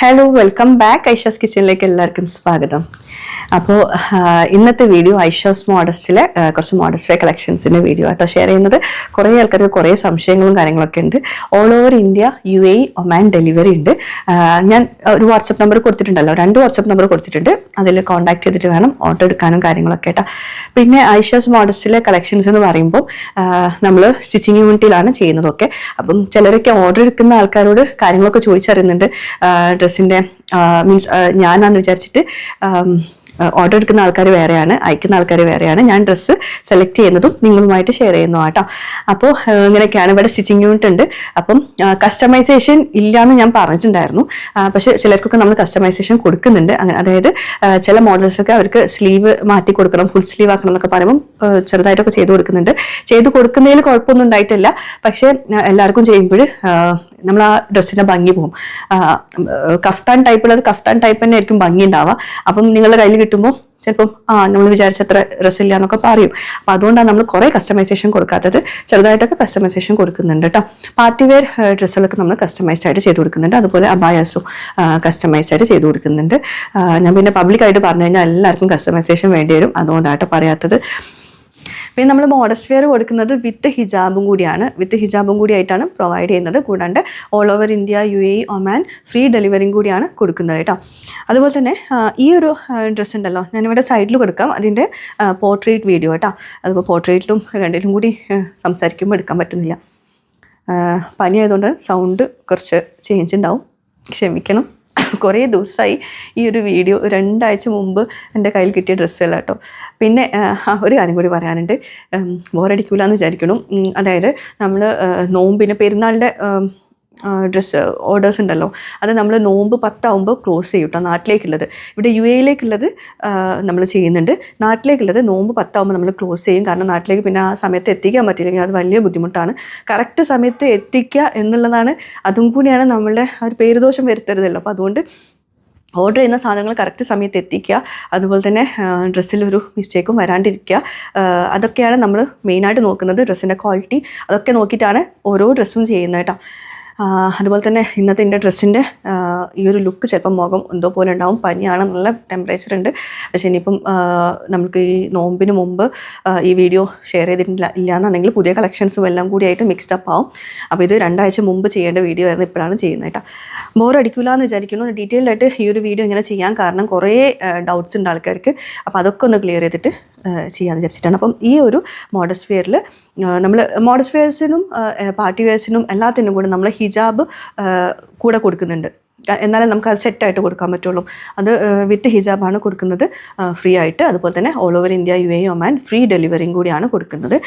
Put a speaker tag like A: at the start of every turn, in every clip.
A: Hello, welcome back. Aisha's കിച്ചണിലേക്ക് എല്ലാവർക്കും സ്വാഗതം. അപ്പോൾ ഇന്നത്തെ വീഡിയോ ഐഷാസ് മോഡസ്റ്റിലെ കുറച്ച് മോഡസ്റ്റ് വെയർ കളക്ഷൻസിൻ്റെ വീഡിയോ ആട്ടോ ഷെയർ ചെയ്യുന്നത്. കുറേ ആൾക്കാർക്ക് കുറേ സംശയങ്ങളും കാര്യങ്ങളൊക്കെ ഉണ്ട്. All over India, UAE, Oman delivery ഉണ്ട്. ഞാൻ ഒരു വാട്സപ്പ് നമ്പർ കൊടുത്തിട്ടുണ്ടല്ലോ, 2 വാട്സപ്പ് നമ്പർ കൊടുത്തിട്ടുണ്ട്. അതിൽ കോൺടാക്ട് ചെയ്തിട്ട് വേണം ഓർഡർ എടുക്കാനും കാര്യങ്ങളൊക്കെ കേട്ടോ. പിന്നെ ഐഷാസ് മോഡസ്റ്റിലെ കളക്ഷൻസ് എന്ന് പറയുമ്പോൾ നമ്മൾ സ്റ്റിച്ചിങ് യൂണിറ്റിലാണ് ചെയ്യുന്നതൊക്കെ. അപ്പം ചിലരൊക്കെ ഓർഡർ എടുക്കുന്ന ആൾക്കാരോട് കാര്യങ്ങളൊക്കെ ചോദിച്ചറിയുന്നുണ്ട്. ഡ്രസ്സിൻ്റെ മീൻസ് ഞാനാന്ന് വിചാരിച്ചിട്ട് ഓർഡർ എടുക്കുന്ന ആൾക്കാർ വേറെയാണ്, അയക്കുന്ന ആൾക്കാർ വേറെയാണ്. ഞാൻ ഡ്രസ്സ് സെലക്ട് ചെയ്യുന്നതും നിങ്ങളുമായിട്ട് ഷെയർ ചെയ്യുന്നു കേട്ടോ. അപ്പോൾ ഇങ്ങനെയൊക്കെയാണ്. ഇവിടെ സ്റ്റിച്ചിങ് യൂണിറ്റ് ഉണ്ട്. അപ്പം കസ്റ്റമൈസേഷൻ ഇല്ലയെന്ന് ഞാൻ പറഞ്ഞിട്ടുണ്ടായിരുന്നു. പക്ഷെ ചിലർക്കൊക്കെ നമ്മൾ കസ്റ്റമൈസേഷൻ കൊടുക്കുന്നുണ്ട്. അങ്ങനെ അതായത് ചില മോഡൽസൊക്കെ അവർക്ക് സ്ലീവ് മാറ്റി കൊടുക്കണം, ഫുൾ സ്ലീവ് ആക്കണം എന്നൊക്കെ പറയുമ്പോൾ ചെറുതായിട്ടൊക്കെ ചെയ്ത് കൊടുക്കുന്നുണ്ട്. ചെയ്ത് കൊടുക്കുന്നതിൽ കുഴപ്പമൊന്നും ഉണ്ടായിട്ടില്ല. പക്ഷെ എല്ലാവർക്കും ചെയ്യുമ്പോൾ നമ്മൾ ആ ഡ്രസ്സിന്റെ ഭംഗി പോകും. കഫ്താൻ ടൈപ്പുള്ളത് കഫ്താൻ ടൈപ്പ് തന്നെ ആയിരിക്കും ഭംഗി ഉണ്ടാവുക. അപ്പം നിങ്ങളുടെ കയ്യിൽ കിട്ടുമ്പോൾ ചിലപ്പം നമ്മൾ വിചാരിച്ചത്ര ഡ്രസ്സില്ല എന്നൊക്കെ പറയും. അപ്പം അതുകൊണ്ടാണ് നമ്മൾ കുറേ കസ്റ്റമൈസേഷൻ കൊടുക്കാത്തത്. ചെറുതായിട്ടൊക്കെ കസ്റ്റമൈസേഷൻ കൊടുക്കുന്നുണ്ട് കേട്ടോ. പാർട്ടി വെയർ ഡ്രസ്സുകളൊക്കെ നമ്മൾ കസ്റ്റമൈസ്ഡ് ആയിട്ട് ചെയ്ത് കൊടുക്കുന്നുണ്ട്. അതുപോലെ അബായാസും കസ്റ്റമൈസ്ഡ് ആയിട്ട് ചെയ്ത് കൊടുക്കുന്നുണ്ട്. ഞാൻ പിന്നെ പബ്ലിക്കായിട്ട് പറഞ്ഞു കഴിഞ്ഞാൽ എല്ലാവർക്കും കസ്റ്റമൈസേഷൻ വേണ്ടി വരും. അതുകൊണ്ടാട്ടോ പറയാത്തത്. പിന്നെ നമ്മൾ മോഡസ്റ്റ് വെയർ കൊടുക്കുന്നത് വിത്ത് ഹിജാബും കൂടിയാണ്. വിത്ത് ഹിജാബും കൂടി ആയിട്ടാണ് പ്രൊവൈഡ് ചെയ്യുന്നത്. കൂടാണ്ട് all over India, UAE, Oman free ഡെലിവറിയും കൂടിയാണ് കൊടുക്കുന്നത് കേട്ടോ. അതുപോലെ തന്നെ ഈ ഒരു ഡ്രസ്സ് ഉണ്ടല്ലോ, ഞാനിവിടെ സൈഡിൽ കൊടുക്കാം, അതിൻ്റെ പോർട്രേറ്റ് വീഡിയോ കേട്ടോ. അതുപോലെ പോർട്രേറ്റിലും രണ്ടിലും കൂടി സംസാരിക്കുമ്പോൾ എടുക്കാൻ പറ്റുന്നില്ല. പനി ആയതുകൊണ്ട് സൗണ്ട് കുറച്ച് ചേഞ്ച് ഉണ്ടാവും, ക്ഷമിക്കണം. കുറേ ദിവസമായി ഈ ഒരു വീഡിയോ 2 ആഴ്ച മുമ്പ് എൻ്റെ കയ്യിൽ കിട്ടിയ ഡ്രസ്സുകൾ കേട്ടോ. പിന്നെ ഒരു കാര്യം കൂടി പറയാനുണ്ട്, ബോറടിക്കൂല എന്ന് വിചാരിക്കണം. അതായത് നമ്മൾ നോമ്പിന് പെരുന്നാളിൻ്റെ ഡ്രസ്സ് ഓർഡേഴ്സ് ഉണ്ടല്ലോ, അത് നമ്മൾ നോമ്പ് 10 ആകുമ്പോൾ ക്ലോസ് ചെയ്യും കേട്ടോ. നാട്ടിലേക്കുള്ളത്, ഇവിടെ UAEയിലേക്കുള്ളത് നമ്മൾ ചെയ്യുന്നുണ്ട്. നാട്ടിലേക്കുള്ളത് നോമ്പ് 10 ആകുമ്പോൾ നമ്മൾ ക്ലോസ് ചെയ്യും. കാരണം നാട്ടിലേക്ക് പിന്നെ ആ സമയത്ത് എത്തിക്കാൻ പറ്റില്ലെങ്കിൽ അത് വലിയ ബുദ്ധിമുട്ടാണ്. കറക്റ്റ് സമയത്ത് എത്തിക്കുക എന്നുള്ളതാണ്. അതും കൂടിയാണ് നമ്മളുടെ ഒരു പേരുദോഷം വരുത്തരുതല്ലോ. അപ്പോൾ അതുകൊണ്ട് ഓർഡർ ചെയ്യുന്ന സാധനങ്ങൾ കറക്റ്റ് സമയത്ത് എത്തിക്കുക. അതുപോലെ തന്നെ ഡ്രസ്സിലൊരു മിസ്റ്റേക്കും വരാണ്ടിരിക്കുക. അതൊക്കെയാണ് നമ്മൾ മെയിനായിട്ട് നോക്കുന്നത്. ഡ്രസ്സിൻ്റെ ക്വാളിറ്റി അതൊക്കെ നോക്കിയിട്ടാണ് ഓരോ ഡ്രസ്സും ചെയ്യുന്നത് കേട്ടോ. അതുപോലെ തന്നെ ഇന്നത്തെ എൻ്റെ ഡ്രസ്സിൻ്റെ ഈ ഒരു ലുക്ക് ചിലപ്പം മുഖം എന്തോ പോലെ ഉണ്ടാവും. പനിയാണ്, നല്ല ടെമ്പറേച്ചർ ഉണ്ട്. പക്ഷേ ഇനിയിപ്പം നമുക്ക് ഈ നോമ്പിന് മുമ്പ് ഈ വീഡിയോ ഷെയർ ചെയ്തിട്ടില്ല ഇല്ലയെന്നുണ്ടെങ്കിൽ പുതിയ കളക്ഷൻസും എല്ലാം കൂടിയായിട്ട് മിക്സ്ഡ് അപ്പ് ആവും. അപ്പോൾ ഇത് 2 ആഴ്ച മുമ്പ് ചെയ്യേണ്ട വീഡിയോ ആയിരുന്നു, ഇപ്പോഴാണ് ചെയ്യുന്നത് കേട്ടോ. ബോറടിക്കില്ല എന്ന് വിചാരിക്കുന്നു. ഡീറ്റെയിൽഡ് ആയിട്ട് ഈ ഒരു വീഡിയോ ഇങ്ങനെ ചെയ്യാൻ കാരണം കുറേ ഡൗട്ട്സ് ഉണ്ട് ആൾക്കാർക്ക്. അപ്പോൾ അതൊക്കെ ഒന്ന് ക്ലിയർ ചെയ്തിട്ട് ചെയ്യാമെന്ന് വിചാരിച്ചിട്ടാണ്. അപ്പം ഈ ഒരു മോഡസ്റ്റ് വെയറിൽ നമ്മൾ മോഡസ്റ്റ് വെയർസിനും പാർട്ടി വെയർസിനും എല്ലാത്തിനും കൂടെ നമ്മൾ ഹിജാബ് കൂടെ കൊടുക്കുന്നുണ്ട്. എന്നാലേ നമുക്ക് അത് സെറ്റായിട്ട് കൊടുക്കാൻ പറ്റുള്ളൂ. അത് വിത്ത് ഹിജാബാണ് കൊടുക്കുന്നത്, ഫ്രീ ആയിട്ട്. അതുപോലെ തന്നെ all over India, UAE, Oman free ഡെലിവറിയും കൂടിയാണ് കൊടുക്കുന്നത്.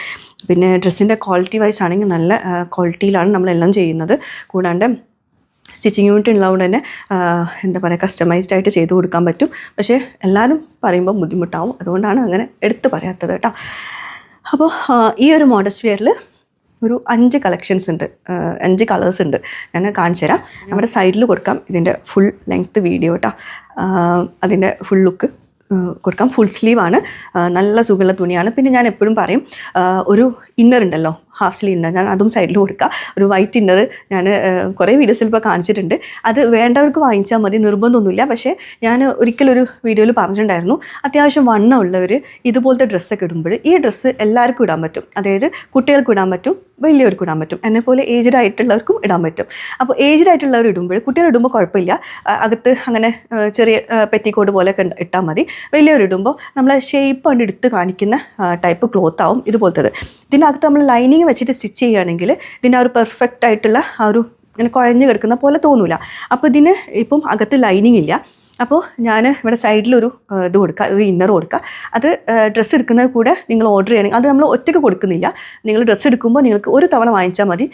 A: പിന്നെ ഡ്രസ്സിൻ്റെ ക്വാളിറ്റി വൈസ് ആണെങ്കിൽ നല്ല ക്വാളിറ്റിയിലാണ് നമ്മളെല്ലാം ചെയ്യുന്നത്. കൂടാണ്ട് സ്റ്റിച്ചിങ് യൂണിറ്റ് ഉള്ളതുകൊണ്ട് തന്നെ എന്താ പറയുക, കസ്റ്റമൈസ്ഡ് ആയിട്ട് ചെയ്ത് കൊടുക്കാൻ പറ്റും. പക്ഷേ എല്ലാവരും പറയുമ്പോൾ ബുദ്ധിമുട്ടാവും, അതുകൊണ്ടാണ് അങ്ങനെ എടുത്ത് പറയാത്തത് കേട്ടോ. അപ്പോൾ ഈ ഒരു മോഡസ്റ്റ് വെയറിൽ ഒരു 5 കളക്ഷൻസ് ഉണ്ട്, 5 കളേഴ്സ് ഉണ്ട്. ഞാൻ കാണിച്ചു തരാം. നമ്മുടെ സൈഡിൽ കൊടുക്കാം ഇതിൻ്റെ ഫുൾ ലെങ്ത്ത് വീഡിയോ കേട്ടോ. അതിൻ്റെ ഫുൾ ലുക്ക് കൊടുക്കാം. ഫുൾ സ്ലീവാണ്, നല്ല സുഖമുള്ള തുണിയാണ്. പിന്നെ ഞാൻ എപ്പോഴും പറയും, ഒരു ഇന്നർ ഉണ്ടല്ലോ, ഹാഫ് സ്ലീവ് ഇന്നർ, ഞാൻ അതും സൈഡിൽ കൊടുക്കുക. ഒരു വൈറ്റ് ഇന്നർ ഞാൻ കുറേ വീഡിയോസിൽ ഇപ്പോൾ കാണിച്ചിട്ടുണ്ട്. അത് വേണ്ടവർക്ക് വാങ്ങിച്ചാൽ മതി, നിർബന്ധമൊന്നുമില്ല. പക്ഷേ ഞാൻ ഒരിക്കലൊരു വീഡിയോയിൽ പറഞ്ഞിട്ടുണ്ടായിരുന്നു, അത്യാവശ്യം വണ്ണം ഉള്ളവർ ഇതുപോലത്തെ ഡ്രസ്സൊക്കെ ഇടുമ്പോൾ ഈ ഡ്രസ്സ് എല്ലാവർക്കും ഇടാൻ പറ്റും. അതായത് കുട്ടികൾക്ക് ഇടാൻ പറ്റും, വലിയവർക്കും ഇടാൻ പറ്റും, എന്നെപ്പോലെ ഏജ്ഡ് ആയിട്ടുള്ളവർക്കും ഇടാൻ പറ്റും. അപ്പോൾ ഏജ്ഡ് ആയിട്ടുള്ളവർ ഇടുമ്പോൾ, കുട്ടികൾ ഇടുമ്പോൾ കുഴപ്പമില്ല, അകത്ത് അങ്ങനെ ചെറിയ പെറ്റിക്കോട്ട് പോലെയൊക്കെ ഇട്ടാൽ മതി. വലിയവരിടുമ്പോൾ നമ്മളെ ഷേപ്പ് കൊണ്ട് എടുത്ത് കാണിക്കുന്ന ടൈപ്പ് ക്ലോത്ത് ആവും ഇതുപോലത്തത്. ഇതിനകത്ത് നമ്മൾ ലൈനിങ് വെച്ചിട്ട് സ്റ്റിച്ച് ചെയ്യുകയാണെങ്കിൽ ഇതിന് ആ ഒരു പെർഫെക്റ്റ് ആയിട്ടുള്ള ആ ഒരു ഇങ്ങനെ കുഴഞ്ഞു കിടക്കുന്ന പോലെ തോന്നില്ല. അപ്പോൾ ഇതിന് ഇപ്പം അകത്ത് ലൈനിങ് ഇല്ല. അപ്പോൾ ഞാൻ ഇവിടെ സൈഡിലൊരു ഇത് കൊടുക്കുക, ഒരു ഇന്നർ കൊടുക്കുക. അത് ഡ്രസ്സ് എടുക്കുന്നത് കൂടെ നിങ്ങൾ ഓർഡർ ചെയ്യണമെങ്കിൽ അത് നമ്മൾ ഒറ്റയ്ക്ക് കൊടുക്കുന്നില്ല. നിങ്ങൾ ഡ്രസ്സ് എടുക്കുമ്പോൾ നിങ്ങൾക്ക് ഒരു തവണ വാങ്ങിച്ചാൽ മതി,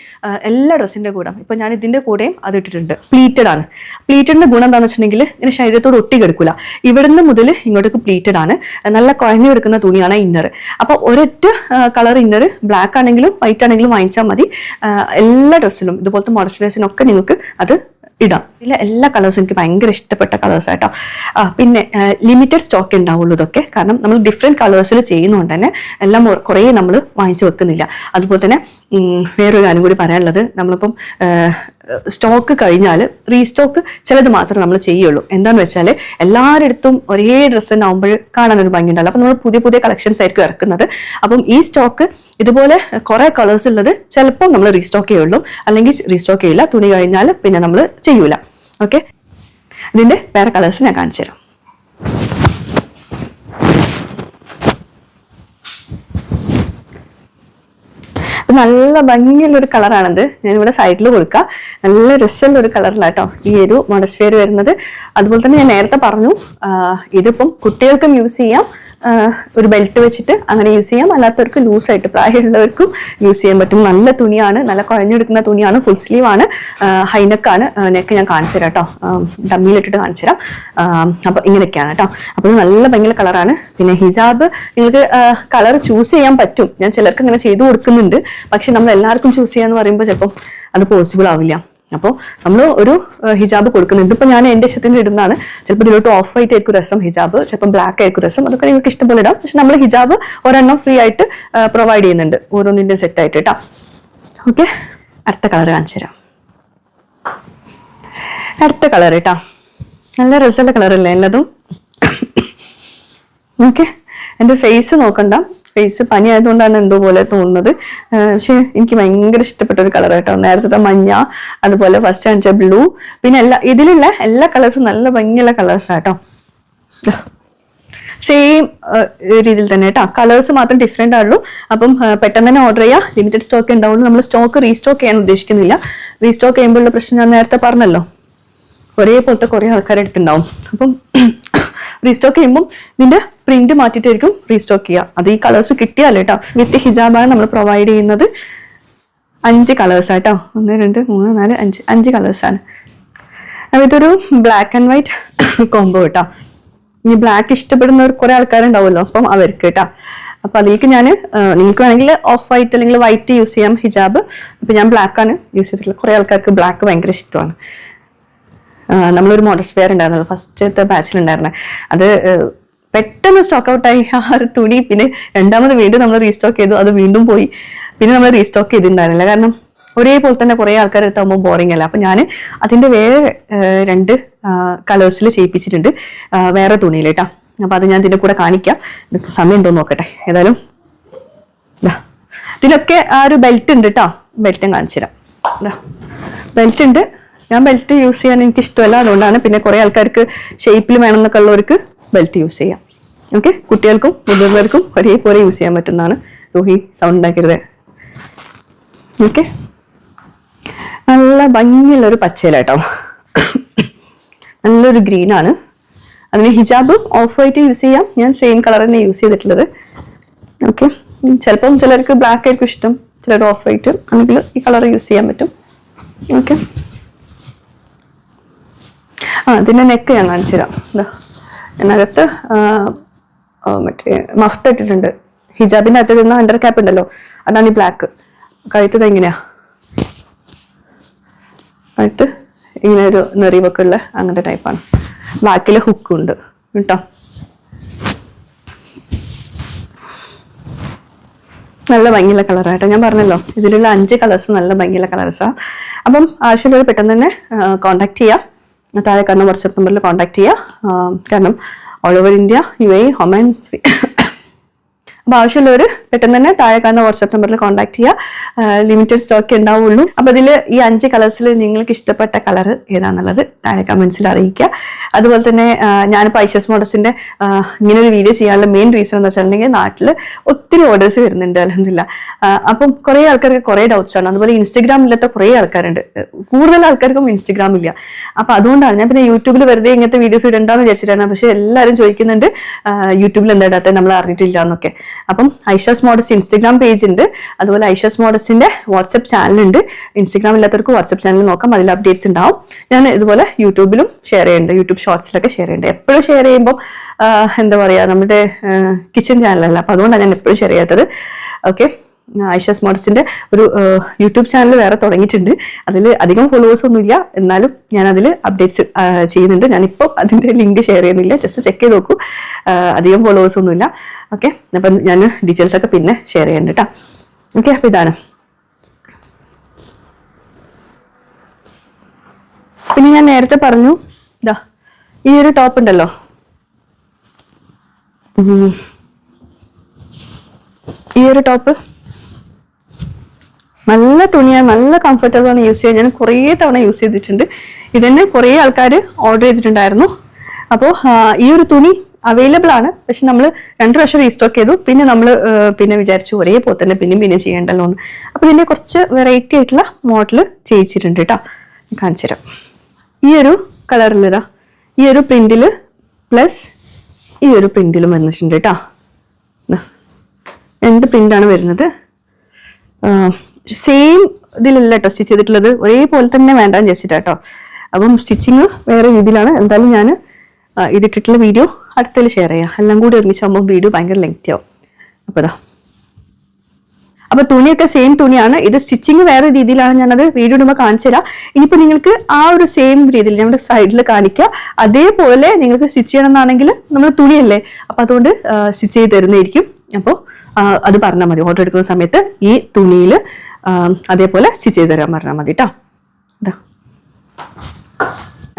A: എല്ലാ ഡ്രസ്സിൻ്റെ കൂടെ. ഇപ്പോൾ ഞാൻ ഇതിൻ്റെ കൂടെയും അത് ഇട്ടിട്ടുണ്ട്. പ്ലീറ്റഡ് ആണ്. പ്ലീറ്റഡിൻ്റെ ഗുണം എന്താണെന്ന് വെച്ചിട്ടുണ്ടെങ്കിൽ ഇങ്ങനെ ശരീരത്തോട് ഒട്ടി കിടക്കില്ല. ഇവിടുന്ന് മുതൽ ഇങ്ങോട്ടേക്ക് പ്ലീറ്റഡ് ആണ്, നല്ല കുഴഞ്ഞു കിടക്കുന്ന തുണിയാണ് ഇന്നർ. അപ്പോൾ ഒരൊറ്റ കളർ ഇന്നർ, ബ്ലാക്ക് ആണെങ്കിലും വൈറ്റ് ആണെങ്കിലും വാങ്ങിച്ചാൽ മതി. എല്ലാ ഡ്രസ്സിനും ഇതുപോലത്തെ മോഡസ്റ്റ് വെയർസിനൊക്കെ നിങ്ങൾക്ക് അത് ഇടാം. ഇതിലെ എല്ലാ കളേഴ്സും എനിക്ക് ഭയങ്കര ഇഷ്ടപ്പെട്ട കളേഴ്സ് ആട്ടോ. പിന്നെ ലിമിറ്റഡ് സ്റ്റോക്ക് ഉണ്ടാവുള്ളൂ ഇതൊക്കെ, കാരണം നമ്മൾ ഡിഫറെൻറ്റ് കളേഴ്സിൽ ചെയ്യുന്നതുകൊണ്ട് തന്നെ എല്ലാം കുറേ നമ്മൾ വാങ്ങിച്ചു വെക്കുന്നില്ല. അതുപോലെ തന്നെ വേറൊരു കാര്യം കൂടി പറയാനുള്ളത്, നമ്മളിപ്പം സ്റ്റോക്ക് കഴിഞ്ഞാൽ റീസ്റ്റോക്ക് ചിലത് മാത്രമേ നമ്മൾ ചെയ്യുള്ളൂ. എന്താണെന്ന് വെച്ചാൽ എല്ലാവരുടെ അടുത്തും ഒരേ ഡ്രസ്സ് തന്നെ ആകുമ്പോൾ കാണാനൊരു ഭംഗി ഉണ്ടാവില്ല. അപ്പം നമ്മൾ പുതിയ പുതിയ കളക്ഷൻസ് ആയിരിക്കും ഇറക്കുന്നത്. അപ്പം ഈ സ്റ്റോക്ക് ഇതുപോലെ കുറേ കളേഴ്സ് ഉള്ളത് ചിലപ്പോൾ നമ്മൾ റീസ്റ്റോക്ക് ചെയ്യുള്ളൂ, അല്ലെങ്കിൽ റീസ്റ്റോക്ക് ചെയ്യില്ല. തുണി കഴിഞ്ഞാൽ പിന്നെ നമ്മൾ ചെയ്യൂല. ഓക്കെ, ഇതിൻ്റെ വേറെ കളേഴ്സ് ഞാൻ കാണിച്ചു തരാം. നല്ല ഭംഗിയുള്ളൊരു കളറാണിത്. ഞാനിവിടെ സൈഡിൽ കൊടുക്കാം. നല്ല രസമുള്ളൊരു കളറിലാട്ടോ ഈ ഒരു മോഡസ്റ്റ് വെയർ വരുന്നത്. അതുപോലെ തന്നെ ഞാൻ നേരത്തെ പറഞ്ഞു, ഇതിപ്പം കുട്ടികൾക്കും യൂസ് ചെയ്യാം, ഒരു ബെൽറ്റ് വെച്ചിട്ട് അങ്ങനെ യൂസ് ചെയ്യാം, അല്ലാത്തവർക്ക് ലൂസായിട്ട് പ്രായമുള്ളവർക്കും യൂസ് ചെയ്യാൻ പറ്റും. നല്ല തുണിയാണ്, നല്ല കുഴഞ്ഞെടുക്കുന്ന തുണിയാണ്, ഫുൾ സ്ലീവ് ആണ്, ഹൈനെക്കാണ്. നെക്ക് ഞാൻ കാണിച്ചു തരാം കേട്ടോ, ഡമ്മിയിലിട്ടിട്ട് കാണിച്ചു തരാം. അപ്പൊ ഇങ്ങനെയൊക്കെയാണ് കേട്ടോ. അപ്പോൾ നല്ല ഭയങ്കര കളറാണ്. പിന്നെ ഹിജാബ് നിങ്ങൾക്ക് കളർ ചൂസ് ചെയ്യാൻ പറ്റും. ഞാൻ ചിലർക്ക് അങ്ങനെ ചെയ്തു കൊടുക്കുന്നുണ്ട്. പക്ഷെ നമ്മൾ എല്ലാവർക്കും ചൂസ് ചെയ്യാന്ന് പറയുമ്പോൾ ചിലപ്പം അത് പോസിബിൾ ആവില്ല. അപ്പോൾ നമ്മൾ ഒരു ഹിജാബ് കൊടുക്കുന്നത്, ഇതിപ്പോൾ ഞാൻ എൻ്റെ ഇഷ്ടത്തിന് ഇടുന്നതാണ്. ചിലപ്പോൾ ഇതിലോട്ട് ഓഫ് വൈറ്റ് ആയിരിക്കും രസം, ഹിജാബ് ചിലപ്പോൾ ബ്ലാക്ക് ആയിരിക്കും രസം. അതൊക്കെ നിങ്ങൾക്ക് ഇഷ്ടംപോലെ ഇടാം. പക്ഷെ നമ്മൾ ഹിജാബ് ഒരെണ്ണം ഫ്രീ ആയിട്ട് പ്രൊവൈഡ് ചെയ്യുന്നുണ്ട്, ഓരോന്നിൻ്റെ സെറ്റ് ആയിട്ട് കേട്ടോ. ഓക്കെ, അടുത്ത കളർ കാണിച്ചു തരാം. അടുത്ത കളർ കേട്ടോ, നല്ല രസമുള്ള കളറല്ലേ എല്ലാതും. ഓക്കെ, എൻ്റെ ഫേസ് നോക്കണ്ട, ഫേസ് പനി ആയതുകൊണ്ടാണ് എന്തോ പോലെ തോന്നുന്നത്. പക്ഷെ എനിക്ക് ഭയങ്കര ഇഷ്ടപ്പെട്ട ഒരു കളർ കേട്ടോ. നേരത്തെ മഞ്ഞ, അതുപോലെ ഫസ്റ്റ് കാണിച്ച ബ്ലൂ, പിന്നെ ഇതിലുള്ള എല്ലാ കളേഴ്സും നല്ല ഭംഗിയുള്ള കളേഴ്സാണ് കേട്ടോ. സെയിം രീതിയിൽ തന്നെ കേട്ടോ, കളേഴ്സ് മാത്രം ഡിഫറെൻ്റ് ആണുള്ളൂ. അപ്പം പെട്ടെന്ന് തന്നെ ഓർഡർ ചെയ്യുക, ലിമിറ്റഡ് സ്റ്റോക്ക് ഉണ്ടാവുള്ളൂ. നമ്മൾ സ്റ്റോക്ക് റീസ്റ്റോക്ക് ചെയ്യാൻ ഉദ്ദേശിക്കുന്നില്ല. റീസ്റ്റോക്ക് ചെയ്യുമ്പോഴുള്ള പ്രശ്നം ഞാൻ നേരത്തെ പറഞ്ഞല്ലോ, ഒരേപോലത്തെ കുറേ ആൾക്കാരെ അടുത്തുണ്ടാവും. അപ്പം റീസ്റ്റോക്ക് ചെയ്യുമ്പോൾ ഇതിന്റെ പ്രിന്റ് മാറ്റിയിട്ടായിരിക്കും റീസ്റ്റോക്ക് ചെയ്യുക. അത് ഈ കളേഴ്സ് കിട്ടിയാലേ കേട്ടോ. വിത്ത് ഹിജാബാണ് നമ്മൾ പ്രൊവൈഡ് ചെയ്യുന്നത്. 5 കളേഴ്സ് ആട്ടോ, 1 2 3 4 5 കളേഴ്സാണ്. അപ്പോൾ ഇതൊരു ബ്ലാക്ക് ആൻഡ് വൈറ്റ് കോംബോ കേട്ടോ. ഇനി ബ്ലാക്ക് ഇഷ്ടപ്പെടുന്നവർ കുറെ ആൾക്കാരുണ്ടാവുമല്ലോ, അപ്പം അവർക്ക് കേട്ടോ. അപ്പൊ അതിലേക്ക് ഞാൻ നിങ്ങൾക്ക് വേണമെങ്കിൽ ഓഫ് വൈറ്റ് അല്ലെങ്കിൽ വൈറ്റ് യൂസ് ചെയ്യാം ഹിജാബ്. അപ്പൊ ഞാൻ ബ്ലാക്ക് ആണ് യൂസ് ചെയ്തിട്ടുള്ളത്. കുറെ ആൾക്കാർക്ക് ബ്ലാക്ക് ഭയങ്കര ഇഷ്ടമാണ്. നമ്മളൊരു മോഡസ്റ്റ് വെയർ ഉണ്ടായിരുന്നല്ലോ, ഫസ്റ്റത്തെ ബാച്ചിലുണ്ടായിരുന്നത്. അത് പെട്ടെന്ന് സ്റ്റോക്ക് ഔട്ടായി ആ ഒരു തുണി. പിന്നെ രണ്ടാമത് വീണ്ടും നമ്മൾ റീസ്റ്റോക്ക് ചെയ്തു, അത് വീണ്ടും പോയി. പിന്നെ നമ്മൾ റീസ്റ്റോക്ക് ചെയ്തിട്ടുണ്ടായിരുന്നില്ല, കാരണം ഒരേപോലെ തന്നെ കുറേ ആൾക്കാർ എടുത്താകുമ്പോൾ ബോറിംഗ് അല്ല. അപ്പം ഞാൻ അതിൻ്റെ വേറെ 2 കളേഴ്സിൽ ചെയ്യിപ്പിച്ചിട്ടുണ്ട്, വേറെ തുണിയിൽ കേട്ടോ. അപ്പം അത് ഞാൻ ഇതിൻ്റെ കൂടെ കാണിക്കാം. സമയം ഉണ്ടോ നോക്കട്ടെ. ഏതായാലും ഇതിലൊക്കെ ആ ഒരു ബെൽറ്റ് ഉണ്ട് കേട്ടോ. ബെൽറ്റും കാണിച്ചു തരാം. ബെൽറ്റ് ഉണ്ട്. ഞാൻ ബെൽറ്റ് യൂസ് ചെയ്യാൻ എനിക്ക് ഇഷ്ടമല്ല, അതുകൊണ്ടാണ്. പിന്നെ കുറേ ആൾക്കാർക്ക് ഷേപ്പിൽ വേണമെന്നൊക്കെ ഉള്ളവർക്ക് ബെൽറ്റ് യൂസ് ചെയ്യാം. ഓക്കെ, കുട്ടികൾക്കും മുതിർന്നവർക്കും ഒരേപോലെ യൂസ് ചെയ്യാൻ പറ്റുന്നതാണ്. റൂഹി സൗണ്ട് ഉണ്ടാക്കരുത്. ഓക്കെ, നല്ല ഭംഗിയുള്ളൊരു പച്ചയിലാട്ടോ, നല്ലൊരു ഗ്രീനാണ്. അതിന് ഹിജാബ് ഓഫ് വൈറ്റ് യൂസ് ചെയ്യാം. ഞാൻ സെയിം കളർ തന്നെ യൂസ് ചെയ്തിട്ടുള്ളത്. ഓക്കെ, ചിലപ്പം ചിലർക്ക് ബ്ലാക്ക് ആയിരിക്കും ഇഷ്ടം, ചിലർ ഓഫ് വൈറ്റ്, അല്ലെങ്കിൽ ഈ കളർ യൂസ് ചെയ്യാൻ പറ്റും. ഓക്കെ, ഇതിൻ്റെ നെക്ക് ഞാൻ കാണിച്ചു തരാം. അതിനകത്ത് മറ്റേ മഫ്ത ഇട്ടിട്ടുണ്ട്. ഹിജാബിൻ്റെ അകത്ത് വരുന്ന അണ്ടർ ക്യാപ്പ് ഉണ്ടല്ലോ, അതാണ് ഈ ബ്ലാക്ക്. കഴുത്തത് എങ്ങനെയാ, കഴുത്ത് ഇങ്ങനെ ഒരു നെറിവൊക്കെ ഉള്ള അങ്ങനത്തെ ടൈപ്പാണ്. ബാക്കിൽ ഹുക്കും ഉണ്ട് കേട്ടോ. നല്ല ഭംഗിയുള്ള കളറായിട്ടോ. ഞാൻ പറഞ്ഞല്ലോ ഇതിലുള്ള 5 കളേഴ്സ് നല്ല ഭംഗിയുള്ള കളേഴ്സാണ്. അപ്പം ആവശ്യമുള്ളവർ പെട്ടെന്ന് തന്നെ കോൺടാക്ട് ചെയ്യാം. താഴെ കാണുന്ന വാട്സ്ആപ്പ് നമ്പറിൽ കോൺടാക്ട് ചെയ്യുക. കാരണം all over India, UAE, Oman അപ്പോൾ ആവശ്യമുള്ളവർ പെട്ടെന്ന് തന്നെ താഴെ കാണുന്ന വാട്സ്ആപ്പ് നമ്പറിൽ കോൺടാക്ട് ചെയ്യുക. ലിമിറ്റഡ് സ്റ്റോക്ക് ഉണ്ടാവുള്ളൂ. അപ്പോൾ ഇതിൽ ഈ 5 കളേഴ്സിൽ നിങ്ങൾക്ക് ഇഷ്ടപ്പെട്ട കളർ ഏതാണെന്നുള്ളത് താഴെ കമൻസിൽ അറിയിക്കുക. അതുപോലെ തന്നെ ഞാനിപ്പോൾ ഐഷസ് മോഡസിൻ്റെ ഇങ്ങനെ ഒരു വീഡിയോ ചെയ്യാനുള്ള മെയിൻ റീസൺ എന്ന് വെച്ചിട്ടുണ്ടെങ്കിൽ നാട്ടിൽ ഒത്തിരി ഓർഡേഴ്സ് വരുന്നുണ്ട് അൽഹംദുലില്ലാ. അപ്പം കുറേ ആൾക്കാർക്ക് കുറേ ഡൗട്ട്സ് ആണ്. അതുപോലെ ഇൻസ്റ്റഗ്രാമില്ലാത്ത കുറേ ആൾക്കാരുണ്ട്, കൂടുതൽ ആൾക്കാർക്കും ഇൻസ്റ്റഗ്രാം ഇല്ല. അപ്പം അതുകൊണ്ടാണ് ഞാൻ പിന്നെ യൂട്യൂബിൽ വെറുതെ ഇങ്ങനത്തെ വീഡിയോസ് ഇടണ്ടെന്ന് വിചാരിച്ചിട്ടാണ്. പക്ഷേ എല്ലാവരും ചോദിക്കുന്നുണ്ട് യൂട്യൂബിൽ എന്താ ഇടാത്തത്, നമ്മൾ അറിഞ്ഞിട്ടില്ല എന്നൊക്കെ. അപ്പം ഐഷസ് മോഡസ് ഇൻസ്റ്റഗ്രാം പേജ് ഉണ്ട്, അതുപോലെ ഐഷസ് മോഡസിന്റെ വാട്സ്ആപ്പ് ചാനലുണ്ട്. ഇൻസ്റ്റഗ്രാം ഇല്ലാത്തവർക്ക് വാട്സ്ആപ്പ് ചാനൽ നോക്കാം, അതിൽ അപ്ഡേറ്റ്സ് ഉണ്ടാവും. ഞാൻ ഇതുപോലെ യൂട്യൂബിലും ഷെയർ ചെയ്യുന്നുണ്ട്, യൂട്യൂബ് ഷോർട്സിലൊക്കെ ഷെയർ ചെയ്യുന്നുണ്ട്. എപ്പോഴും ഷെയർ ചെയ്യുമ്പോൾ എന്താ പറയുക, നമ്മുടെ കിച്ചൺ ചാനലല്ല, അപ്പം അതുകൊണ്ടാണ് ഞാൻ എപ്പോഴും ഷെയർ ചെയ്യാത്തത്. ഓക്കെ, ഐഷസ് മോഡസിന്റെ ഒരു യൂട്യൂബ് ചാനൽ വേറെ തുടങ്ങിയിട്ടുണ്ട്. അതിൽ അധികം ഫോളോവേഴ്സ് ഒന്നുമില്ല, എന്നാലും ഞാൻ അതിൽ അപ്ഡേറ്റ്സ് ചെയ്യുന്നുണ്ട്. ഞാനിപ്പോൾ അതിൻ്റെ ലിങ്ക് ഷെയർ ചെയ്യുന്നില്ല, ജസ്റ്റ് ചെക്ക് ചെയ്ത് നോക്കൂ. അധികം ഫോളോവേഴ്സ് ഒന്നുമില്ല. ഓക്കെ, അപ്പം ഞാൻ ഡീറ്റെയിൽസ് ഒക്കെ പിന്നെ ഷെയർ ചെയ്യുന്നുണ്ട് കേട്ടോ. ഓക്കെ, അപ്പോൾ ഇതാണ് പിന്നെ ഞാൻ നേരത്തെ പറഞ്ഞു ഇതാ ഈ ഒരു ടോപ്പ് ഉണ്ടല്ലോ, ഈ ഒരു ടോപ്പ് നല്ല തുണിയാണ്, നല്ല കംഫർട്ടബിൾ ആണ് യൂസ് ചെയ്യാൻ. ഞാൻ കുറേ തവണ യൂസ് ചെയ്തിട്ടുണ്ട്. ഇതന്നെ കുറേ ആൾക്കാർ ഓർഡർ ചെയ്തിട്ടുണ്ടായിരുന്നു. അപ്പോൾ ഈ ഒരു തുണി അവൈലബിൾ ആണ്. പക്ഷെ നമ്മൾ 2 പ്രാവശ്യം റീസ്റ്റോക്ക് ചെയ്തു. പിന്നെ നമ്മൾ പിന്നെ വിചാരിച്ചു ഒരേപോലെ തന്നെ പിന്നെ ചെയ്യണ്ടല്ലോ എന്ന്. അപ്പോൾ ഇതിൻ്റെ കുറച്ച് വെറൈറ്റി ആയിട്ടുള്ള മോഡൽ ചെയ്യിച്ചിട്ടുണ്ട് കേട്ടോ. കാണിച്ചു തരാം. ഈ ഒരു കളറിലിതാ ഈ ഒരു പ്രിന്റിൽ പ്ലസ് ഈ ഒരു പ്രിന്റിലും വന്നിട്ടുണ്ട് കേട്ടോ. 2 പ്രിന്റാണ് വരുന്നത്. സെയിം ഇതിലല്ല കേട്ടോ സ്റ്റിച്ച് ചെയ്തിട്ടുള്ളത്, ഒരേപോലെ തന്നെ വേണ്ടാന്ന് വിചാരിച്ചിട്ടാട്ടോ. അപ്പം സ്റ്റിച്ചിങ് വേറെ രീതിയിലാണ്. എന്തായാലും ഞാൻ ഇതിട്ടിട്ടുള്ള വീഡിയോ അടുത്തതിൽ ഷെയർ ചെയ്യാം. എല്ലാം കൂടി ഒരുമിച്ചാകുമ്പോൾ വീഡിയോ ഭയങ്കര ലെങ്തി ആവും. അപ്പോൾ ഇതാ, അപ്പൊ തുണിയൊക്കെ സെയിം തുണിയാണ്. ഇത് സ്റ്റിച്ചിങ് വേറെ രീതിയിലാണ്, ഞാനത് വീഡിയോ ഇടുമ്പോൾ കാണിച്ചു തരാം. ഇനിയിപ്പോൾ നിങ്ങൾക്ക് ആ ഒരു സെയിം രീതിയിൽ നമ്മുടെ സൈഡിൽ കാണിക്കുക, അതേപോലെ നിങ്ങൾക്ക് സ്റ്റിച്ച് ചെയ്യണം എന്നാണെങ്കിൽ നമ്മൾ തുണിയല്ലേ, അപ്പൊ അതുകൊണ്ട് സ്റ്റിച്ച് ചെയ്ത് തരുന്നതായിരിക്കും. അപ്പോൾ അത് പറഞ്ഞാൽ മതി. ഓർഡർ എടുക്കുന്ന സമയത്ത് ഈ തുണിയിൽ അതേപോലെ സ്റ്റിച്ച് ചെയ്ത് തരാൻ പറഞ്ഞാൽ മതി കേട്ടോ.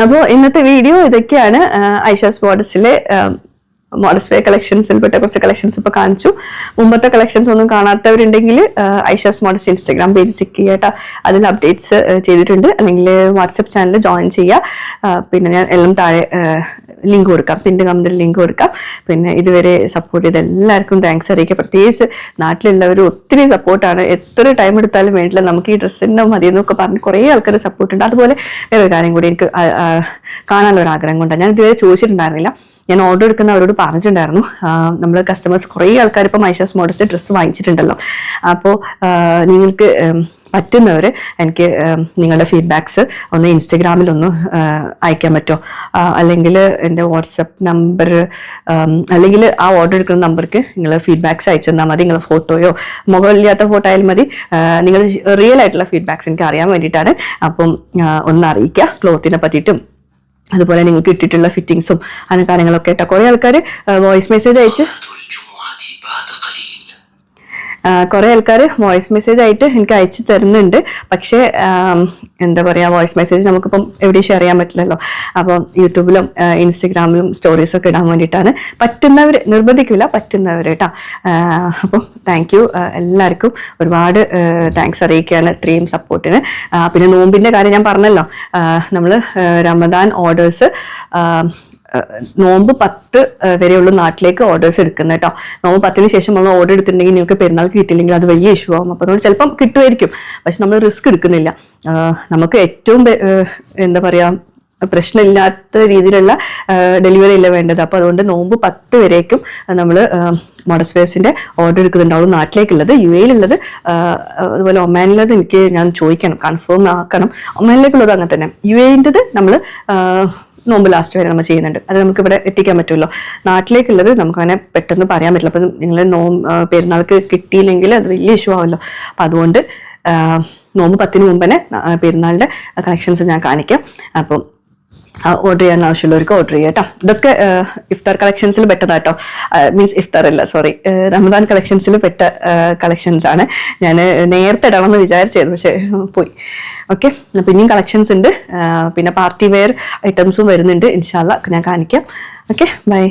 A: അപ്പോൾ ഇന്നത്തെ വീഡിയോ ഇതൊക്കെയാണ്. ഐഷാസ് മോഡൽസിലെ മോഡസ്റ്റ് വെയർ കളക്ഷൻസിൽപ്പെട്ട കുറച്ച് കളക്ഷൻസ് ഇപ്പോൾ കാണിച്ചു. മുമ്പത്തെ കളക്ഷൻസ് ഒന്നും കാണാത്തവരുണ്ടെങ്കിൽ Aisha's modest Instagram page check ചെയ്യുക. അതിൽ അപ്ഡേറ്റ്സ് ചെയ്തിട്ടുണ്ട്. അല്ലെങ്കിൽ വാട്സപ്പ് ചാനൽ ജോയിൻ ചെയ്യുക. പിന്നെ ഞാൻ എല്ലാം താഴെ ലിങ്ക് കൊടുക്കാം, പിൻ്റെ കമ്പനിയിൽ ലിങ്ക് കൊടുക്കാം. പിന്നെ ഇതുവരെ സപ്പോർട്ട് ചെയ്ത എല്ലാവർക്കും താങ്ക്സ് അറിയിക്കുക. പ്രത്യേകിച്ച് നാട്ടിലുള്ളവർ ഒത്തിരി സപ്പോർട്ടാണ്. എത്ര ടൈം എടുത്താലും വേണ്ടില്ല, നമുക്ക് ഈ ഡ്രസ്സിൻ്റെ മതി എന്നൊക്കെ പറഞ്ഞ് കുറേ ആൾക്കാർ സപ്പോർട്ടുണ്ട്. അതുപോലെ വേറൊരു കാര്യം കൂടി എനിക്ക് കാണാനുള്ള ഒരു ആഗ്രഹം കൊണ്ടാണ്. ഞാൻ ഇതുവരെ ചോദിച്ചിട്ടുണ്ടായിരുന്നില്ല. ഞാൻ ഓർഡർ എടുക്കുന്നവരോട് പറഞ്ഞിട്ടുണ്ടായിരുന്നു. നമ്മൾ കസ്റ്റമേഴ്സ് കുറേ ആൾക്കാർ ഇപ്പോൾ ഐഷാസ് മോഡൽസിന്റെ ഡ്രസ്സ് വാങ്ങിച്ചിട്ടുണ്ടല്ലോ. അപ്പോൾ നിങ്ങൾക്ക് പറ്റുന്നവർ എനിക്ക് നിങ്ങളുടെ ഫീഡ്ബാക്സ് ഒന്ന് ഇൻസ്റ്റഗ്രാമിൽ ഒന്ന് അയക്കാൻ പറ്റുമോ, അല്ലെങ്കിൽ എൻ്റെ വാട്സപ്പ് നമ്പർ അല്ലെങ്കിൽ ആ ഓർഡർ എടുക്കുന്ന നമ്പർക്ക് നിങ്ങൾ ഫീഡ്ബാക്സ് അയച്ചു തന്നാൽ മതി. നിങ്ങൾ ഫോട്ടോയോ മുഖമില്ലാത്ത ഫോട്ടോ ആയാലും മതി. നിങ്ങൾ റിയൽ ആയിട്ടുള്ള ഫീഡ്ബാക്സ് എനിക്ക് അറിയാൻ വേണ്ടിയിട്ടാണ്. അപ്പം ഒന്ന് അറിയിക്കുക ക്ലോത്തിനെ പറ്റിയിട്ടും അതുപോലെ നിങ്ങൾക്ക് ഇട്ടിട്ടുള്ള ഫിറ്റിങ്സും അങ്ങനെ കാര്യങ്ങളൊക്കെ കേട്ടോ. കുറേ ആൾക്കാർ വോയിസ് മെസ്സേജ് അയച്ച് ആയിട്ട് എനിക്ക് അയച്ചു തരുന്നുണ്ട്. പക്ഷേ എന്താ പറയുക, വോയിസ് മെസ്സേജ് നമുക്കിപ്പം എവിടെയും ഷെയർ ചെയ്യാൻ പറ്റില്ലല്ലോ. അപ്പം യൂട്യൂബിലും ഇൻസ്റ്റഗ്രാമിലും സ്റ്റോറീസൊക്കെ ഇടാൻ വേണ്ടിയിട്ടാണ്. പറ്റുന്നവർ, നിർബന്ധിക്കില്ല, പറ്റുന്നവർ കേട്ടോ. അപ്പം താങ്ക് യു എല്ലാവർക്കും, ഒരുപാട് താങ്ക്സ് അറിയിക്കുകയാണ് ഇത്രയും സപ്പോർട്ടിന്. പിന്നെ നോമ്പിൻ്റെ കാര്യം ഞാൻ പറഞ്ഞല്ലോ, നമ്മൾ റമദാൻ ഓർഡേഴ്സ് നോമ്പ് 10 വരെയുള്ള നാട്ടിലേക്ക് ഓർഡേഴ്സ് എടുക്കുന്നത് കേട്ടോ. നോമ്പ് 10-ന് ശേഷം നമ്മൾ ഓർഡർ എടുത്തിട്ടുണ്ടെങ്കിൽ നിങ്ങൾക്ക് പെരുന്നാൾക്ക് കിട്ടിയില്ലെങ്കിൽ അത് വലിയ ഇഷ്യൂ ആവും. അപ്പോൾ അതുകൊണ്ട് ചിലപ്പം കിട്ടുമായിരിക്കും, പക്ഷെ നമ്മൾ റിസ്ക് എടുക്കുന്നില്ല. നമുക്ക് ഏറ്റവും എന്താ പറയുക, പ്രശ്നമില്ലാത്ത രീതിയിലുള്ള ഡെലിവറി അല്ല വേണ്ടത്. അപ്പോൾ അതുകൊണ്ട് നോമ്പ് 10 വരേക്കും നമ്മൾ മോഡസ്റ്റ് വെയർസിന്റെ ഓർഡർ എടുക്കുന്നുണ്ടാവും. നാട്ടിലേക്കുള്ളത്, UAE-യിലുള്ളത്, അതുപോലെ ഒമാനിലുള്ളത് ഞാൻ ചോദിക്കണം, കൺഫേം ആക്കണം. ഒമാനിലേക്കുള്ളത് അങ്ങനെ തന്നെ. UAE-ൻ്റെത് നമ്മൾ നോമ്പ് ലാസ്റ്റ് വരെ നമ്മൾ ചെയ്യുന്നുണ്ട്. അത് നമുക്ക് ഇവിടെ എത്തിക്കാൻ പറ്റുമല്ലോ. നാട്ടിലേക്കുള്ളത് നമുക്ക് അങ്ങനെ പെട്ടെന്ന് പറയാൻ പറ്റില്ല. അപ്പം നിങ്ങൾ പെരുന്നാൾക്ക് കിട്ടിയില്ലെങ്കിൽ അത് വലിയ ഇഷ്യൂ ആവുമല്ലോ. അപ്പം അതുകൊണ്ട് നോമ്പ് 10-ന് മുമ്പ് തന്നെ പെരുന്നാളിൻ്റെ കളക്ഷൻസ് ഞാൻ കാണിക്കാം. അപ്പം ഓർഡർ ചെയ്യാൻ ആവശ്യമുള്ളവർക്ക് ഓർഡർ ചെയ്യാം കേട്ടോ. ഇതൊക്കെ ഇഫ്താർ കളക്ഷൻസിൽ പെട്ടതാട്ടോ. മീൻസ് ഇഫ്താർ അല്ല, സോറി, റമദാൻ കളക്ഷൻസിൽ പെട്ട കളക്ഷൻസ് ആണ്. ഞാൻ നേരത്തെ ഇടണമെന്ന് വിചാരിച്ചായിരുന്നു, പക്ഷെ പോയി. ഓക്കെ, പിന്നെയും കളക്ഷൻസ് ഉണ്ട്. പിന്നെ പാർട്ടി വെയർ ഐറ്റംസും വരുന്നുണ്ട്. ഇൻഷാ അല്ലാഹ് ഞാൻ കാണിക്കാം. Okay, by.